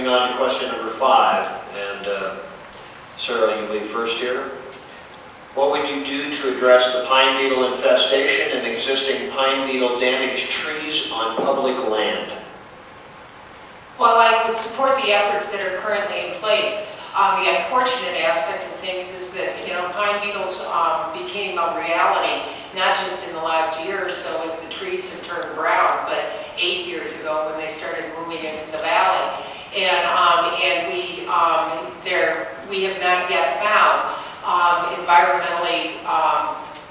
Moving on to question number 5, and Sarah, you lead first here. What would you do to address the pine beetle infestation and existing pine beetle damaged trees on public land? Well, I would support the efforts that are currently in place. The unfortunate aspect of things is that, pine beetles became a reality, not just in the last year or so as the trees have turned brown, but 8 years ago when they started moving into the valley. And we have not yet found environmentally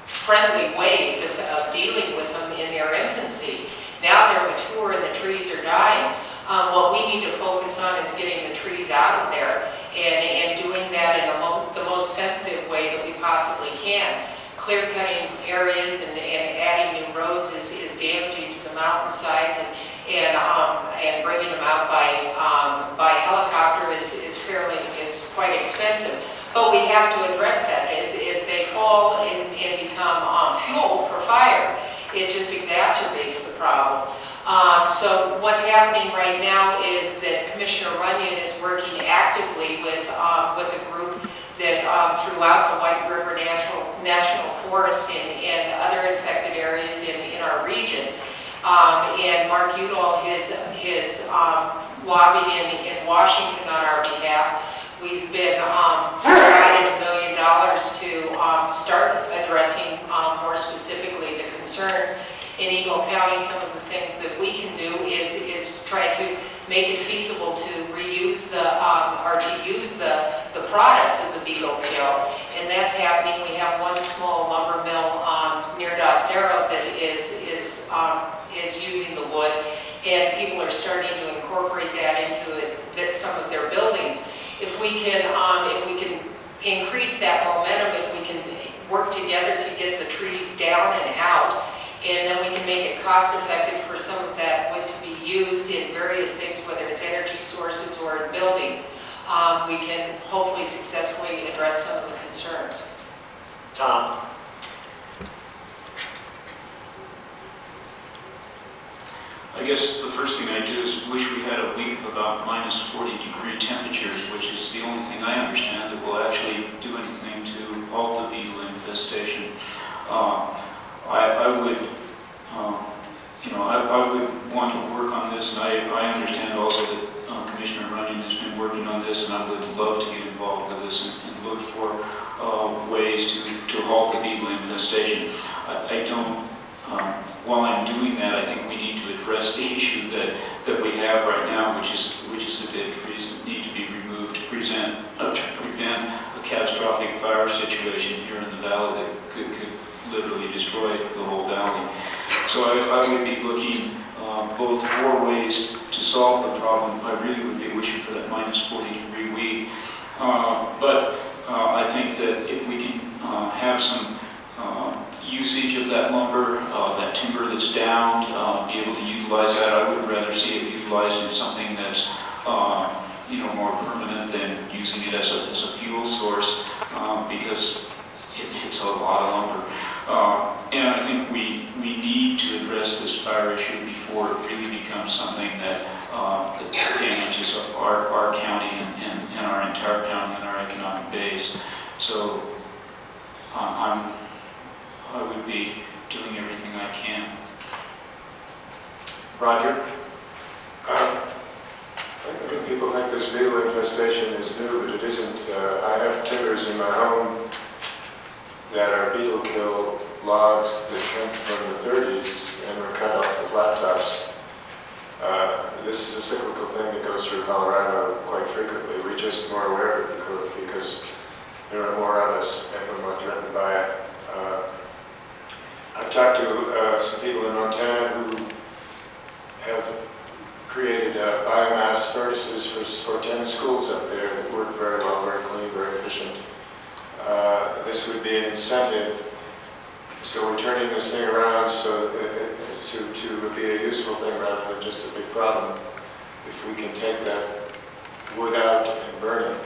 friendly ways of dealing with them in their infancy. Now they're mature and the trees are dying. What we need to focus on is getting the trees out of there and doing that in the most sensitive way that we possibly can. Clear cutting areas and adding new roads is damaging to the mountainsides, and bringing them out by helicopter is quite expensive. But we have to address that as they fall and become fuel for fire. It just exacerbates the problem. So what's happening right now is that Commissioner Runyon is working actively with a group that throughout the White River National Forest and other infected areas in our region. And Mark Udall has lobbied in Washington on our behalf. We've been provided $1 million to start addressing more specifically the concerns. In Eagle County, some of the things that we can do is try to make it feasible to reuse or to use the products of the beetle kill, and that's happening. We have one small lumber mill near Zero that is using the wood, and people are starting to incorporate that into some of their buildings. If we can increase that momentum, if we can work together to get the trees down and out, and then we can make it cost effective for some of that wood to be used in various things, whether it's energy sources or in building, we can hopefully successfully address some of the concerns. Tom? I guess the first thing I do is wish we had a week of about -40-degree temperatures, which is the only thing I understand that will actually do anything to halt the beetle infestation. I would want to work on this, and I understand also that Commissioner Runyon has been working on this, and I would love to get involved with this and look for ways to halt the beetle infestation. I don't. While I'm doing that, I think we need to address the issue that we have right now, which is the dead trees that need to be removed to prevent a catastrophic fire situation here in the valley that could literally destroy the whole valley. So I would be looking both for ways to solve the problem. I really would be wishing for that -40-degree week. But I think that if we can have some usage of that lumber, that timber that's downed, be able to utilize that, I would rather see it utilized in something that's more permanent than using it as a fuel source, because it's a lot of lumber. And I think we need to address this fire issue before it really becomes something that damages our county and our entire county and our economic base. So I would be doing everything I can. Roger? I think people think this beetle infestation is new, but it isn't. I have timbers in my home that are beetle kill logs that came from the 30s and were cut off the flat tops. This is a cyclical thing that goes through Colorado quite frequently. We're just more aware of it because there are more of us and we're more threatened by it. I've talked to some people in Montana who have created biomass furnaces for 10 schools up there that work very well, very clean, very efficient. This would be an incentive. So we're turning this thing around so to be a useful thing rather than just a big problem. If we can take that wood out and burn it.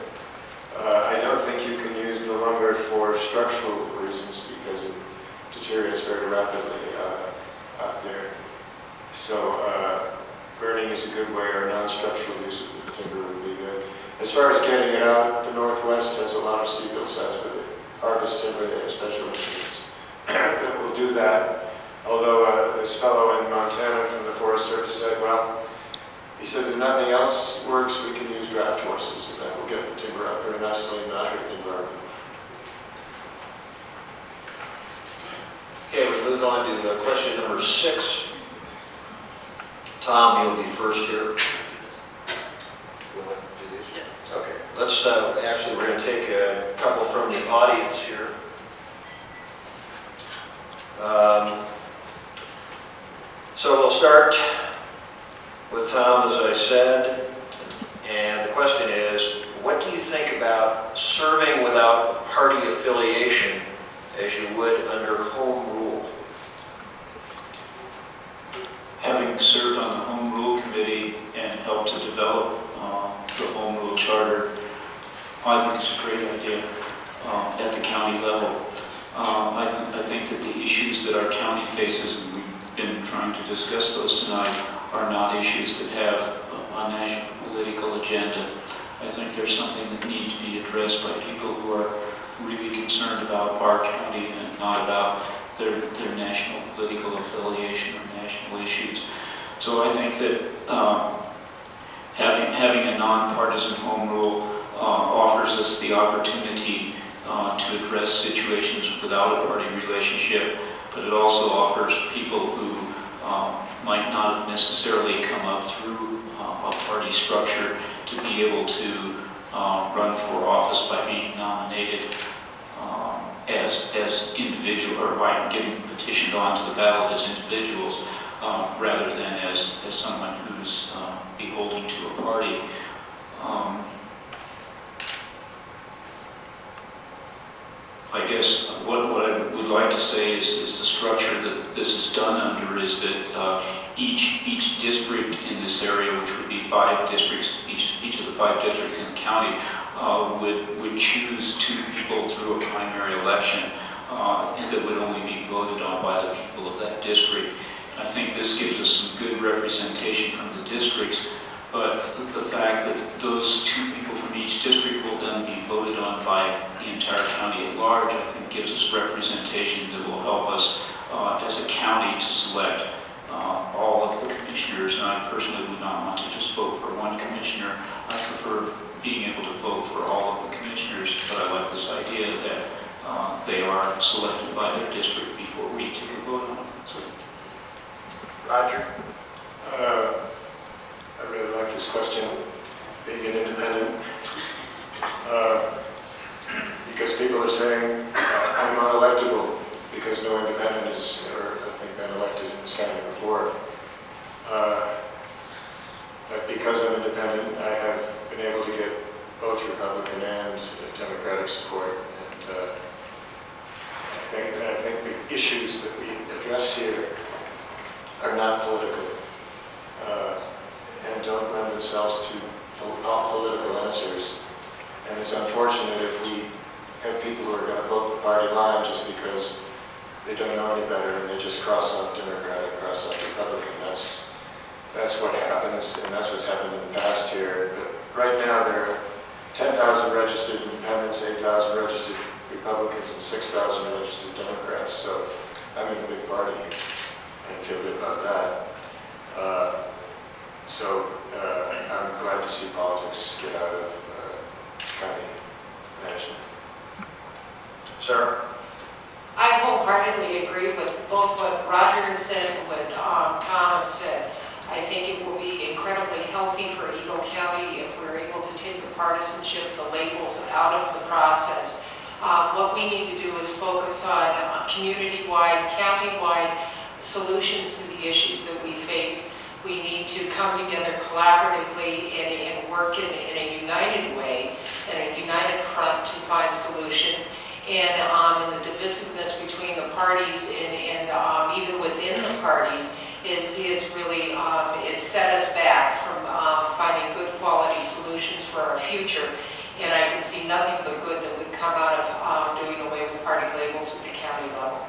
I don't think you can use the lumber for structural reasons because it deteriorates very rapidly out there. So burning is a good way, or non-structural use of the timber would be As far as getting it out, the Northwest has a lot of steep hillsides where they harvest timber. They have special machines that will do that. Although this fellow in Montana from the Forest Service said, well, he says if nothing else works, we can use draft horses, and that will get the timber up very nicely and not hurt the environment. Okay, we move on to question number 6. Tom, you'll be first here. You want to do these? Yeah. Okay. Let's, actually, we're going to take a couple from the audience here. So we'll start with Tom, as I said, and the question is, what do you think about serving without party affiliation as you would under home rule? Having served on the Home Rule Committee and helped to develop the Home Rule Charter, I think it's a great idea at the county level. I think that the issues that our county faces, and we've been trying to discuss those tonight, are not issues that have a national political agenda. I think there's something that needs to be addressed by people who are really concerned about our county and not about their national political affiliation or national issues. So I think that having a nonpartisan home rule offers us the opportunity to address situations without a party relationship, but it also offers people who might not have necessarily come up through a party structure to be able to run for office by being nominated as individual, or by getting petitioned onto the ballot as individuals, rather than as someone who's beholden to a party. I guess what I would like to say is the structure that this is done under is that each district in this area, which would be 5 districts, each of the 5 districts in the county, would choose 2 people through a primary election, and that would only be voted on by the people of that district. And I think this gives us some good representation from the districts, but the fact that those 2 people from each district will then be voted on by the entire county at large, I think gives us representation that will help us as a county to select all of the commissioners. And I personally would not want to just vote for one commissioner. I prefer being able to vote for all of the commissioners, but I like this idea that they are selected by their district before we take a vote on them. So. Roger? I really like this question, being an independent, because people are saying I'm unelectable because no independent has ever, I think, been elected in this county before. But because I'm independent, I have been able to get both Republican and Democratic support. And I think the issues that we address here are not political and don't lend themselves to political answers. And it's unfortunate if we have people who are going to vote the party line just because they don't know any better and they just cross off Democrat and cross off Republican. That's what happens, and that's what's happened in the past here. But right now there are 10,000 registered independents, 8,000 registered Republicans, and 6,000 registered Democrats. So I'm in a big party and feel good about that. I'm glad to see politics get out of county management. Sir? I wholeheartedly agree with both what Roger said and what Tom said. I think it will be incredibly healthy for Eagle County if we're able to take the partisanship, the labels out of the process. What we need to do is focus on community-wide, county-wide solutions to the issues that we face. We need to come together collaboratively and work in a united way, and a united front to find solutions. And in the divisiveness between the parties and even within the parties is really, it set us back from finding good quality solutions for our future. And I can see nothing but good that would come out of doing away with party labels at the county level.